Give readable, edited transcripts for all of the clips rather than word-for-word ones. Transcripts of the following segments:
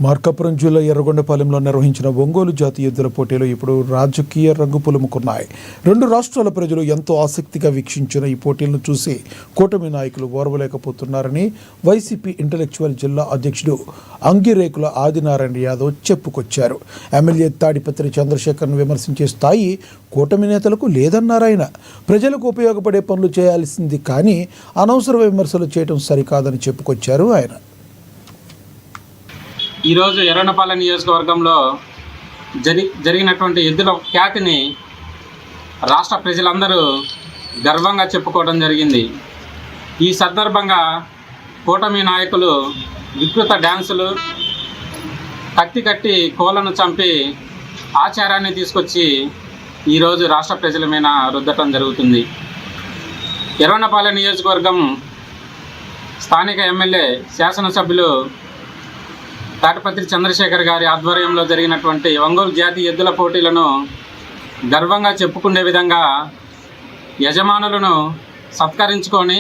మార్కాపురం జిల్లా ఎర్రగొండపాలెంలో నిర్వహించిన ఒంగోలు జాతీయ ఎద్దుల పోటీలు ఇప్పుడు రాజకీయ రంగు పులుముకున్నాయి. రెండు రాష్ట్రాల ప్రజలు ఎంతో ఆసక్తిగా వీక్షించిన ఈ పోటీలను చూసి కూటమి నాయకులు ఓర్వలేకపోతున్నారని వైసీపీ ఇంటలెక్చువల్ జిల్లా అధ్యక్షుడు అంగిరేకుల ఆదినారాయణ యాదవ్ చెప్పుకొచ్చారు. ఎమ్మెల్యే తాడిపత్రి చంద్రశేఖర్ను విమర్శించే స్థాయి కూటమి నేతలకు లేదన్నారాయన. ప్రజలకు ఉపయోగపడే పనులు చేయాల్సింది కానీ అనవసర విమర్శలు చేయడం సరికాదని చెప్పుకొచ్చారు ఆయన. ఈరోజు ఎర్రగొండపాలెం నియోజకవర్గంలో జరిగినటువంటి ఎద్దుల ఖ్యాతిని రాష్ట్ర ప్రజలందరూ గర్వంగా చెప్పుకోవడం జరిగింది. ఈ సందర్భంగా కూటమి నాయకులు వికృత డ్యాన్సులు, కత్తి కోళ్లను చంపి ఆచారాన్ని తీసుకొచ్చి ఈరోజు రాష్ట్ర ప్రజల మీద రుద్దటం జరుగుతుంది. ఎర్రగొండపాలెం నియోజకవర్గం స్థానిక ఎమ్మెల్యే శాసనసభ్యులు తాడిపత్రి చంద్రశేఖర్ గారి ఆధ్వర్యంలో జరిగినటువంటి ఒంగోలు జాతీయ ఎద్దుల పోటీలను గర్వంగా చెప్పుకునే విధంగా యజమానులను సత్కరించుకొని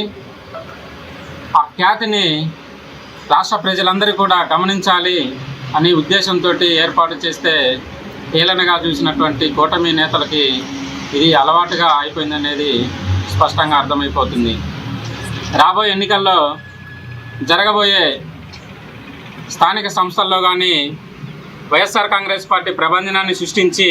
ఆ ఖ్యాతిని రాష్ట్ర ప్రజలందరూ కూడా గమనించాలి అనే ఉద్దేశంతో ఏర్పాటు చేస్తే హేళనగా చూసినటువంటి కూటమి నేతలకి ఇది అలవాటుగా అయిపోయిందనేది స్పష్టంగా అర్థమైపోతుంది. రాబోయే ఎన్నికల్లో జరగబోయే స్థానిక సంస్థల్లో కానీ వైఎస్ఆర్ కాంగ్రెస్ పార్టీ ప్రభంజనాన్ని సృష్టించి